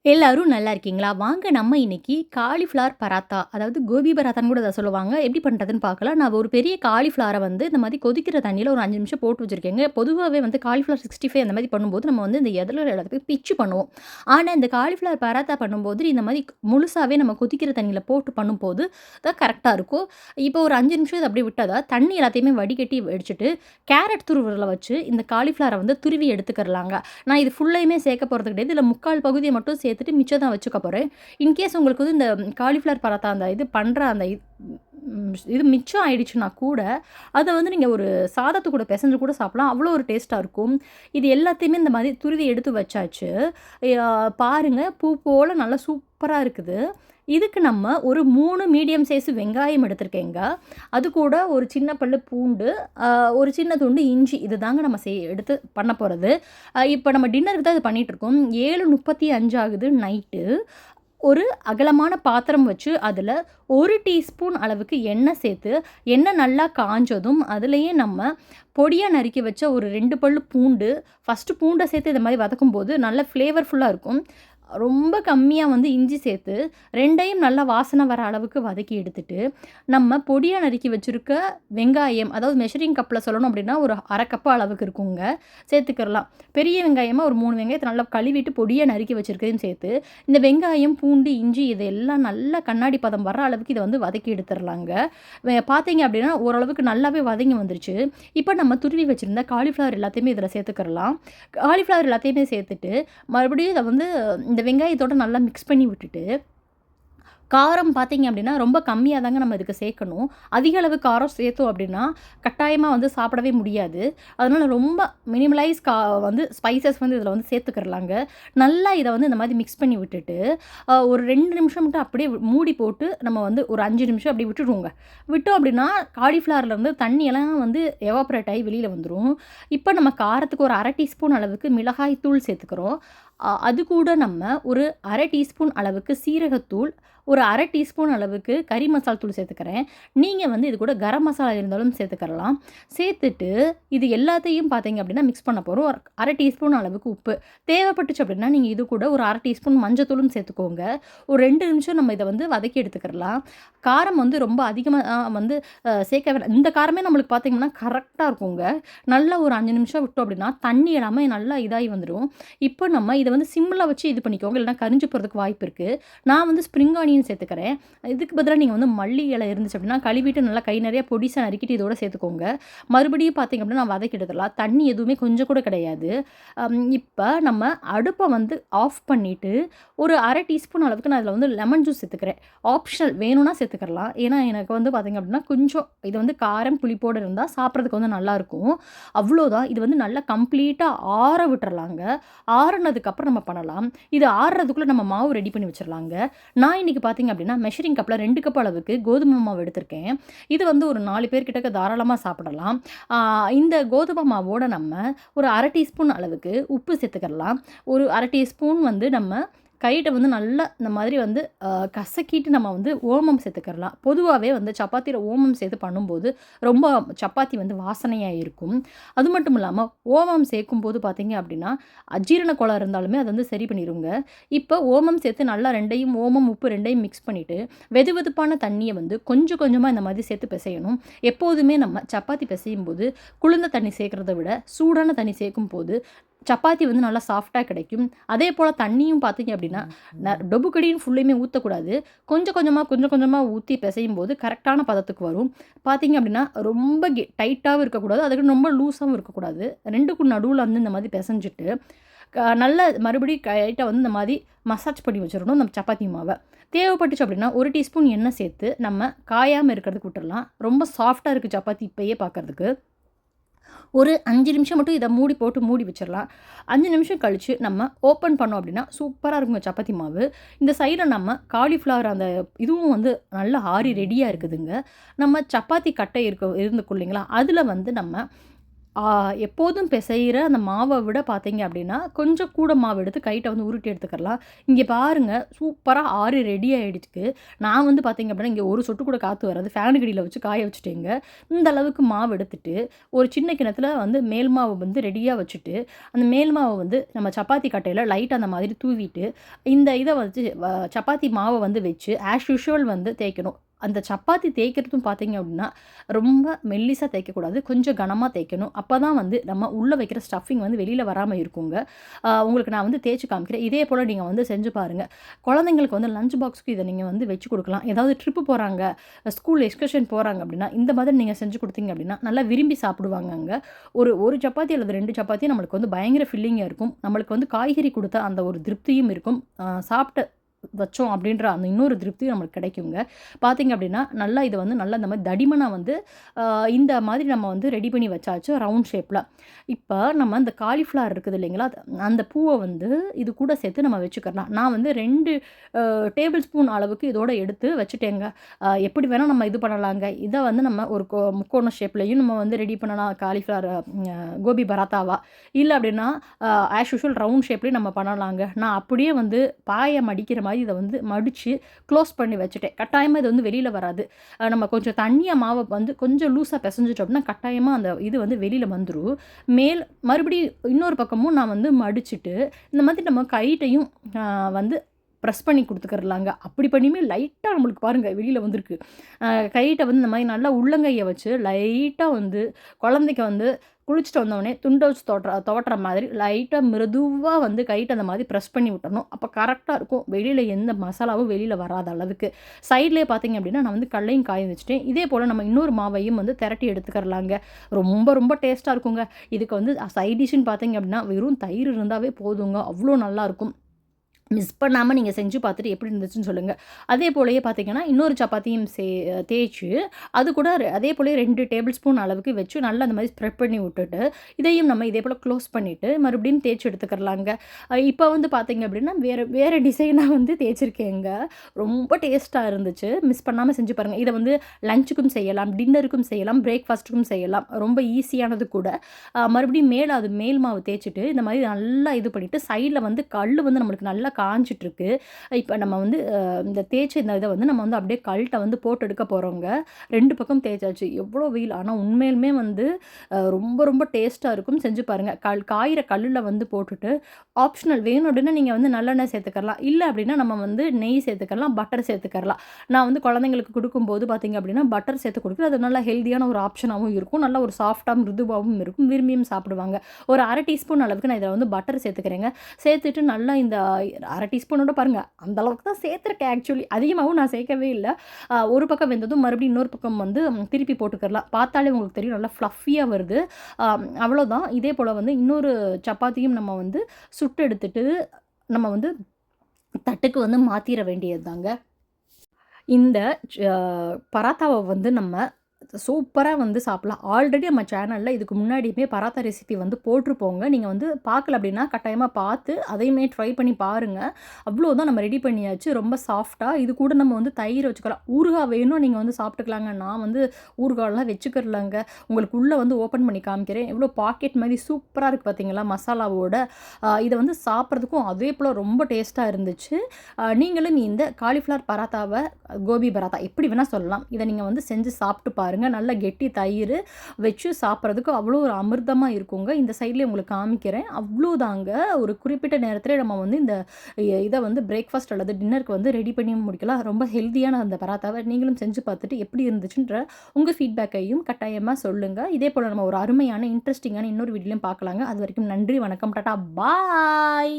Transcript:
எல்லாரும் நல்லா இருக்கீங்களா? வாங்க நம்ம இன்னைக்கு காலிஃப்ளவர் பராத்தா, அதாவது கோபி பராத்தான்னு கூட அத சொல்லுவாங்க. எப்படி பண்றதுன்னு பார்க்கலாம். நான் ஒரு பெரிய காலிஃப்ளவர வந்து இந்த மாரி கொதிக்கிற தண்ணீல ஒரு 5 நிமிஷம் போட்டு வச்சிருக்கேங்க. பொதுவாவே வந்து காலிஃப்ளவர் 65 அந்த மாரி பண்ணும்போது நம்ம வந்து இந்த எதலோட இடத்துக்கு பிச்சு பண்ணுவோம். ஆனா, இந்த காலிஃப்ளவர் பராத்தா பண்ணும்போது இந்த மாரி முழுசாவே நம்ம கொதிக்கிற தண்ணீல போட்டு பண்ணும்போது தான் கரெக்ட்டா இருக்கும். இப்போ ஒரு 5 நிமிஷம் இத அப்படியே விட்டதா, தண்ணி எல்லாத்தையுமே வடிகட்டி வடிச்சுட்டு, கேரட் துருவுறல வச்சு இந்த காலிஃப்ளவர வந்து துருவி எடுத்துக்கிறலாங்க. நான் இது ஃபுல்லையுமே சேர்க்க போறது கிடையாது. இதில 3/4 பகுதிய மட்டும் சேர்த்துட்டு மிச்சம் தான் வச்சுக்க போறேன். இன்கேஸ் உங்களுக்கு வந்து இந்த காலிஃப்ளவர் பராத்தா அந்த இது பண்ற அந்த இது மிச்சம் ஆயிடுச்சுனா கூட, அத வந்து நீங்க ஒரு சாதத்து கூட பெசஞ்சு கூட சாப்பிடலாம். அவ்வளோ ஒரு டேஸ்ட்டா இருக்கும். இது எல்லாத்தையுமே இந்த மாரி துருவி எடுத்து வச்சாச்சு. பாருங்க பூ போல நல்லா சூப்பரா இருக்குது. இதுக்கு நம்ம ஒரு 3 மீடியம் சைஸ் வெங்காயம் எடுத்திருக்கேங்க. அது கூட ஒரு சின்ன பல்லு பூண்டு, அ ஒரு சின்ன துண்டு இஞ்சி. இதுதாங்க நம்ம எடுத்து பண்ண போறது. இப்ப நம்ம டின்னருக்கு தான் இது பண்ணிட்டுருக்கோம். 7:35 ஆகுது நைட்டு. ஒரு அகலமான பாத்திரம் வச்சு, அதில 1 டீஸ்பூன் அளவுக்கு எண்ணெய் சேர்த்து, எண்ணெய் நல்லா காஞ்சதும், அதிலேயே நம்ம பொடியா நறுக்கி வச்ச ஒரு 2 பல்லு பூண்டு, ஃபர்ஸ்ட்டு பூண்ட சேர்த்து இந்த மாரி வதக்கும்போது நல்ல ஃப்ளேவர்ஃபுல்லா இருக்கும். ரொம்ப கம்மியா வந்து இஞ்சி சேர்த்து 2யும் நல்லா வாசனை வர அளவுக்கு வதக்கி எடுத்துட்டு, நம்ம பொடியா நறுக்கி வச்சிருக்க வெங்காயம், அதாவது மெஷரிங் கப்ல சொல்லணும் அப்படின்னா, ஒரு 1/2 கப் அளவுக்கு இருக்குங்க. சேர்த்துக்கிறலாம். பெரிய வெங்காயமா ஒரு 3 வெங்காயத்த நல்லா கழுவிட்டு பொடியா நறுக்கி வச்சிருக்கதையும் சேர்த்து, இந்த வெங்காயம், பூண்டு, இஞ்சி இதெல்லாம் நல்லா கண்ணாடி பதம் வர அளவுக்கு இத வந்து வதக்கி எடுத்துறலாங்க. பார்த்தீங்க அப்படின்னா, ஓரளவுக்கு நல்லாவே வதங்கி வந்துருச்சு. இப்ப நம்ம துருவி வச்சிருந்த காலிஃப்ளவர் எல்லாத்தையுமே இதில சேர்த்துக்கிறலாம். காலிஃப்ளவர் எல்லாத்தையுமே சேர்த்துட்டு, மறுபடியும் இத வந்து இந்த வெங்காயத்தோட நல்லா மிக்ஸ் பண்ணி விட்டுட்டு, காரம் பார்த்தீங்க அப்படின்னா, ரொம்ப கம்மியா தாங்க நம்ம இதுக்கு சேர்க்கணும். அதிக அளவு காரம் சேர்த்தோம் அப்படின்னா, கட்டாயமா வந்து சாப்பிடவே முடியாது. அதனால ரொம்ப மினிமலைஸ் வந்து ஸ்பைசஸ் வந்து இதில வந்து சேர்த்துக்கிறலாங்க. நல்லா இத வந்து இந்த மாரி மிக்ஸ் பண்ணி விட்டுட்டு, ஒரு 2 நிமிஷம் மட்டும் அப்படியே மூடி போட்டு நம்ம வந்து ஒரு 5 நிமிஷம் அப்படியே விட்டுடுவோங்க. விட்டோம் அப்படின்னா, காலிஃப்ளவர்லேருந்து தண்ணியெல்லாம் வந்து எவாப்ரேட் ஆயி வெளியில வந்துரும். இப்ப நம்ம காரத்துக்கு ஒரு 1/2 டீஸ்பூன் அளவுக்கு மிளகாய் தூள் சேர்த்துக்கிறோம். அது கூட நம்ம ஒரு 1/2 டீஸ்பூன் அளவுக்கு சீரகத்தூள், ஒரு 1/2 டீஸ்பூன் அளவுக்கு கறி மசால் தூள் சேர்த்துக்கிறேன். நீங்க வந்து இது கூட கரம் மசாலா இருந்தாலும் சேர்த்துக்கலாம். சேர்த்துட்டு இது எல்லாத்தையும் பார்த்தீங்க அப்படின்னா மிக்ஸ் பண்ண போறோம். ஒரு 1/2 டீஸ்பூன் அளவுக்கு உப்பு. தேவைப்பட்டுச்சு அப்படின்னா, நீங்க இது கூட ஒரு 1/2 டீஸ்பூன் மஞ்சத்தூளும் சேர்த்துக்கோங்க. ஒரு 2 நிமிஷம் நம்ம இத வந்து வதக்கி எடுத்துக்கிறலாம். காரம் வந்து ரொம்ப அதிகமா வந்து சேர்க்க வேணாம். இந்த காரமே நம்மளுக்கு பார்த்தீங்கன்னா கரெக்ட்டா இருக்குங்க. நல்லா ஒரு 5 நிமிஷம் விட்டோம் அப்படின்னா, தண்ணி எல்லாமே நல்லா இதாகி வந்துரும். இப்போ நம்ம இத வந்து சிம்ல வச்சு இது பண்ணிக்கோங்க. இல்லன்னா கரிஞ்சு போறதுக்கு வாய்ப்பு இருக்கு. நான் வந்து ஸ்ப்ரிங் ஆனியன் சேர்த்துக்கிறேன். இதுக்கு பதிலா நீங்க வந்து மல்லி இலை இருந்துச்சு அப்படின்னா, கழுவிட்டு நல்லா கை நிறைய பொடிசா நறுக்கிட்டு இதோட சேர்த்துக்கோங்க. மறுபடியும் பார்த்தீங்க அப்படின்னா, நான் வதக்கி எடுத்துடலாம். தண்ணி எதுவுமே கொஞ்சம் கூட கிடையாது. இப்ப நம்ம அடுப்ப வந்து ஆஃப் பண்ணிட்டு, ஒரு 1/2 டீஸ்பூன் அளவுக்கு நான் இதில வந்து லெமன் ஜூஸ் சேர்த்துக்கிறேன். ஆப்ஷனல் வேணும்னா சேர்த்துக்கிறலாம். ஏன்னா, எனக்கு வந்து பார்த்தீங்க அப்படின்னா, கொஞ்சம் இது வந்து காரம், புளிப்போட இருந்தா சாப்பிடுறதுக்கு வந்து நல்லாயிருக்கும். அவ்வளோதான். இது வந்து நல்லா கம்ப்ளீட்டா ஆற விட்டுறலாங்க. ஆறுனதுக்கப்புறம் நம்ம பண்ணலாம். இது ஆறுறதுக்குள்ள நம்ம மாவு ரெடி பண்ணி வச்சுரலாங்க. நான் இன்னைக்கு பார்த்தீங்க அப்படின்னா, மெஷரிங் கப்ல 2 கப் அளவுக்கு கோதுமை மாவு எடுத்திருக்கேன். இது வந்து ஒரு 4 பேர் கிட்டக்க தாராளமா சாப்பிடலாம். இந்த கோதுமை மாவோட நம்ம ஒரு 1/2 டீஸ்பூன் அளவுக்கு உப்பு சேர்த்துக்கிறலாம். ஒரு 1/2 டீஸ்பூன் வந்து நம்ம கைட்ட வந்து நல்லா இந்த மாதிரி வந்து கசக்கிட்டு நம்ம வந்து ஓமம் சேர்த்துக்கிறலாம். பொதுவாவே வந்து சப்பாத்தில ஓமம் சேர்த்து பண்ணும்போது, ரொம்ப சப்பாத்தி வந்து வாசனையா இருக்கும். அது மட்டும் இல்லாம ஓமம் சேர்க்கும்போது பார்த்தீங்க அப்படின்னா, அஜீரண கோளாறு இருந்தாலுமே அது வந்து சரி பண்ணிருங்க. இப்ப ஓமம் சேர்த்து நல்லா 2யும் ஓமம், உப்பு 2யும் மிக்ஸ் பண்ணிட்டு, வெதுவெதுப்பான தண்ணிய வந்து கொஞ்சம் கொஞ்சமா இந்த மாதிரி சேர்த்து பிசையணும். எப்போதுமே நம்ம சப்பாத்தி பிசையும்போது, குளிர்ந்த தண்ணி சேர்க்கிறத விட, சூடான தண்ணி சேர்க்கும்போது, சப்பாத்தி வந்து நல்லா சாஃப்ட்டா கிடைக்கும். அதேபோல தண்ணியும் பார்த்தீங்க அப்படின்னா, டொபுக்கடின்னு ஃபுல்லையுமே ஊத்தக்கூடாது. கொஞ்சம் கொஞ்சமா, கொஞ்சம் கொஞ்சமா ஊத்தி பிசையும்போது கரெக்ட்டான பதத்துக்கு வரும். பார்த்தீங்க அப்படின்னா, ரொம்ப டைட்டாவும் இருக்கக்கூடாது. அதுக்குன்னு ரொம்ப லூஸாவும் இருக்கக்கூடாது. 2க்கும் நடுவுல வந்து இந்த மாதிரி பெசஞ்சுட்டு, நல்லா மறுபடியும் கைட்ட வந்து இந்த மாரி மசாஜ் பண்ணி வச்சுரணும் நம்ம சப்பாத்தி மாவ. தேவைப்பட்டுச்சு அப்படின்னா, 1 டீஸ்பூன் எண்ணெய் சேர்த்து நம்ம காயாம இருக்கிறதுக்கு விட்டுறலாம். ரொம்ப சாஃப்ட்டா இருக்கு சப்பாத்தி இப்பயே பார்க்கறதுக்கு. ஒரு 5 நிமிஷம் மட்டும் இத மூடி போட்டு மூடி வச்சிரலாம். 5 நிமிஷம் கழிச்சு நம்ம ஓப்பன் பண்ணோம் அப்படின்னா, சூப்பரா இருக்குங்க சப்பாத்தி மாவு. இந்த சைடுல நம்ம காலிஃப்ளவர் அந்த இதுவும் வந்து நல்லா ஆறி ரெடியா இருக்குதுங்க. நம்ம சப்பாத்தி கட்டை இருந்துக்கும் இல்லைங்களா, அதில வந்து நம்ம எப்போதும் பிசையிற அந்த மாவை விட பார்த்தீங்க அப்படின்னா, கொஞ்சம் கூட மாவு எடுத்து கைட்ட வந்து உருட்டி எடுத்துக்கிறலாம். இங்கே பாருங்க சூப்பரா ஆறி ரெடி ஆயிடுச்சு. நான் வந்து பார்த்தீங்க அப்படின்னா, இங்கே ஒரு சொட்டு கூட காத்து வராது. ஃபேனுக்கு அடியில வச்சு காய வச்சுட்டேங்க. இந்த அளவுக்கு மாவு எடுத்துட்டு, ஒரு சின்ன கிண்ணத்துல வந்து மேல் மாவு வந்து ரெடியா வச்சுட்டு, அந்த மேல் மாவ வந்து நம்ம சப்பாத்தி கட்டையில லைட்டா அந்த மாதிரி தூவிட்டு, இந்த இத வச்சு சப்பாத்தி மாவ வந்து வச்சு ஆஸ் யூசுவல் வந்து தேய்க்கணும். அந்த சப்பாத்தி தேய்க்கிறதும் பார்த்தீங்க அப்படின்னா, ரொம்ப மெல்லிசா தேய்க்கக்கூடாது. கொஞ்சம் கனமா தேய்க்கணும். அப்பதான் வந்து நம்ம உள்ள வைக்கிற ஸ்டஃபிங் வந்து வெளியில வராம இருக்குங்க. உங்களுக்கு நான் வந்து தேய்ச்சு காமிக்கிறேன். இதே போல நீங்க வந்து செஞ்சு பாருங்க. குழந்தைங்களுக்கு வந்து லஞ்ச் பாக்ஸ்க்கு இத நீங்க வந்து வச்சு குடுக்கலாம். ஏதாவது ட்ரிப்பு போறாங்க, ஸ்கூல் எக்ஸ்கர்ஷன் போறாங்க அப்படின்னா, இந்த மாதிரி நீங்க செஞ்சு குடுத்தீங்க அப்படின்னா, நல்லா விரும்பி சாப்பிடுவாங்கங்க. ஒரு 1 சப்பாத்தி அல்லது 2 சப்பாத்தி நம்மளுக்கு வந்து பயங்கர ஃபில்லிங்கா இருக்கும். நம்மளுக்கு வந்து காய்கறி குடுத்த அந்த ஒரு திருப்தியும் இருக்கும். சாப்பிட்ட வச்சோம் அப்படின்ற அந்த இன்னொரு திருப்தியும் நம்மளுக்கு கிடைக்குங்க. பார்த்தீங்க அப்படின்னா, நல்லா இத வந்து நல்லா இந்த மாரி தடிமனா வந்து இந்த மாதிரி நம்ம வந்து ரெடி பண்ணி வச்சாச்சு ரவுண்ட் ஷேப்ல. இப்ப நம்ம இந்த காலிஃப்ளவர் இருக்குது இல்லைங்களா? அந்த பூவ வந்து இது கூட சேர்த்து நம்ம வச்சுக்கலாம். நான் வந்து 2 டேபிள் ஸ்பூன் அளவுக்கு இதோட எடுத்து வச்சுட்டேங்க. எப்படி வேணா நம்ம இது பண்ணலாங்க. இத வந்து நம்ம ஒரு முக்கோண ஷேப்லயும் நம்ம வந்து ரெடி பண்ணலாம் காலிஃப்ளவர் கோபி பராத்தாவா. இல்ல அப்படின்னா, ஆஸ் யூசுவல் ரவுண்ட் ஷேப்லயும் நம்ம பண்ணலாங்க. நான் அப்படியே வந்து பாய மடிக்கிற மாரி இத வந்து மடிச்சு க்ளோஸ் பண்ணி வச்சுட்டேன். கட்டாயமா இது வந்து வெளியில வராது. நம்ம கொஞ்சம் தண்ணியா மாவ வந்து கொஞ்சம் லூஸா பெசஞ்சுட்டோம் அப்படின்னா, கட்டாயமா அந்த இது வந்து வெளியில வந்துரும். மறுபடியும் இன்னொரு பக்கமும் நான் வந்து மடிச்சுட்டு, இந்த மாதிரி நம்ம கைட்டயும் வந்து பிரஸ் பண்ணி குடுத்துக்கிறலாங்க. அப்படி பண்ணியுமே லைட்டா நம்மளுக்கு பாருங்க வெளியில வந்திருக்கு. கைட்ட வந்து இந்த மாரி நல்லா உள்ளங்கைய வச்சு லைட்டா வந்து குழந்தைக்கு வந்து குளிச்சுட்டு வந்தோனே துண்ட வச்சு துவட்டுற மாதிரி லைட்டா மிருதுவா வந்து கைட்ட அந்த மாதிரி பிரஸ் பண்ணி விட்டணும். அப்ப கரெக்ட்டா இருக்கும். வெளியில எந்த மசாலாவும் வெளியில வராத அளவுக்கு. சைட்லயே பார்த்தீங்க அப்படின்னா, நான் வந்து கடலையும் காய வச்சுட்டேன். இதே போல நம்ம இன்னொரு மாவையும் வந்து திரட்டி எடுத்துக்கிறலாங்க. ரொம்ப ரொம்ப டேஸ்ட்டா இருக்குங்க. இதுக்கு வந்து சைட் டிஷ்ன்னு பார்த்தீங்க அப்படின்னா, வெறும் தயிர் இருந்தாவே போதுங்க. அவ்ளோ நல்லாருக்கும். மிஸ் பண்ணாம நீங்க செஞ்சு பார்த்துட்டு எப்படி இருந்துச்சுன்னு சொல்லுங்க. அதே போலயே பார்த்தீங்கன்னா, இன்னொரு சப்பாத்தியும் தேய்ச்சு, அது கூட அதே போலயே 2 டேபிள் ஸ்பூன் அளவுக்கு வச்சு நல்லா அந்த மாரி ஸ்ப்ரெட் பண்ணி விட்டுட்டு, இதையும் நம்ம இதே போல க்ளோஸ் பண்ணிட்டு, மறுபடியும் தேய்ச்சு எடுத்துக்கிறலாங்க. இப்ப வந்து பார்த்தீங்க அப்படின்னா, வேற வேற டிசைனா வந்து தேய்ச்சிருக்கேங்க. ரொம்ப டேஸ்ட்டா இருந்துச்சு. மிஸ் பண்ணாம செஞ்சு பாருங்க. இத வந்து லஞ்சுக்கும் செய்யலாம், டின்னருக்கும் செய்யலாம், பிரேக்ஃபாஸ்ட்டுக்கும் செய்யலாம். ரொம்ப ஈஸியானது கூட. மறுபடியும் மேல அது மேல் மாவு தேய்ச்சுட்டு, இந்த மாரி நல்லா இது பண்ணிட்டு, சைட்ல வந்து கல்லு வந்து நம்மளுக்கு நல்லா காஞ்சிட்ருக்கு. இப்ப நம்ம வந்து இந்த தேய்ச்ச இந்த இத வந்து நம்ம வந்து அப்படியே கல்ட்ட வந்து போட்டு எடுக்க போறோங்க. 2 பக்கம் தேய்ச்சாச்சு. எவ்வளோ வெயில். ஆனா உண்மையாலுமே வந்து ரொம்ப ரொம்ப டேஸ்ட்டா இருக்கும். செஞ்சு பாருங்க. காயிற கல்லுல வந்து போட்டுட்டு, ஆப்ஷனல் வேணும் அப்படின்னா நீங்க வந்து நல்லெண்ணெய் சேர்த்துக்கலாம். இல்ல அப்படின்னா நம்ம வந்து நெய் சேர்த்துக்கலாம், பட்டர் சேர்த்துக்கலாம். நான் வந்து குழந்தைங்களுக்கு குடுக்கும்போது பார்த்தீங்க அப்படின்னா, பட்டர் சேர்த்து குடுக்குறேன். அது நல்லா ஹெல்தியான ஒரு ஆப்ஷனாவும் இருக்கும். நல்லா ஒரு சாஃப்ட்டா மிருதுவாவும் இருக்கும். விரும்பியும் சாப்பிடுவாங்க. ஒரு 1/2 டீஸ்பூன் அளவுக்கு நான் இதில வந்து பட்டர் சேர்த்துக்கிறேங்க. சேர்த்துட்டு நல்லா இந்த 1/2 டீஸ்பூனோட பாருங்க, அந்த அளவுக்கு தான் சேர்த்துருக்கேன் ஆக்சுவலி. அதிகமாவும் நான் சேர்க்கவே இல்ல. ஒரு பக்கம் வெந்ததும் மறுபடியும் இன்னொரு பக்கம் வந்து திருப்பி போட்டுக்கிறலாம். பார்த்தாலே உங்களுக்கு தெரியும் நல்லா ஃப்ளஃபியா வருது. அவ்வளோதான். இதே போல வந்து இன்னொரு சப்பாத்தியும் நம்ம வந்து சுட்டு எடுத்துட்டு, நம்ம வந்து தட்டுக்கு வந்து மாத்திற வேண்டியது தாங்க. இந்த ச பராத்தாவ வந்து நம்ம சூப்பரா வந்து சாப்பிடலாம். ஆல்ரெடி நம்ம சேனல்ல இதுக்கு முன்னாடியுமே பராத்தா ரெசிபி வந்து போட்டிருப்போங்க. நீங்க வந்து பார்க்கல அப்படின்னா, கட்டாயமா பார்த்து அதையுமே ட்ரை பண்ணி பாருங்க. அவ்வளோதான் நம்ம ரெடி பண்ணியாச்சு. ரொம்ப சாஃப்ட்டா. இது கூட நம்ம வந்து தயிர் வச்சுக்கலாம். ஊறுகாய் வேணும் நீங்க வந்து சாப்பிட்டுக்கலாங்க. நான் வந்து ஊறுகாய்லாம் வச்சுக்கிறலங்க. உங்களுக்கு உள்ள வந்து ஓப்பன் பண்ணி காமிக்கிறேன். எவ்வளோ பாக்கெட் மாரி சூப்பரா இருக்கு பார்த்தீங்களா? மசாலாவோட. இத வந்து சாப்பிட்றதுக்கும் அதே போல ரொம்ப டேஸ்ட்டா இருந்துச்சு. நீங்களும் இந்த காலிஃப்ளவர் பராத்தாவ கோபி பராத்தா எப்படி வேணா சொல்லலாம். இத நீங்க வந்து செஞ்சு சாப்பிட்டு பாருங்க. நல்ல கெட்டி தயிர் வச்சு சாப்பிட்றதுக்கு அவ்வளோ ஒரு அமிர்தமா இருக்குங்க. இந்த சைட்லயே உங்களுக்கு காமிக்கிறேன். அவ்வளோதாங்க. ஒரு குறிப்பிட்ட நேரத்திலே நம்ம வந்து இந்த இத வந்து பிரேக்ஃபாஸ்ட் அல்லது டின்னருக்கு வந்து ரெடி பண்ணி முடிக்கலாம். ரொம்ப ஹெல்தியான அந்த பராத்தாவ நீங்களும் செஞ்சு பார்த்துட்டு எப்படி இருந்துச்சுன்ற உங்க ஃபீட்பேக்கையும் கட்டாயமா சொல்லுங்க. இதே போல நம்ம ஒரு அருமையான, இன்ட்ரஸ்டிங்கான இன்னொரு வீடியோலயும் பார்க்கலாங்க. அதுவரைக்கும் நன்றி, வணக்கம், டாடா, பாய்.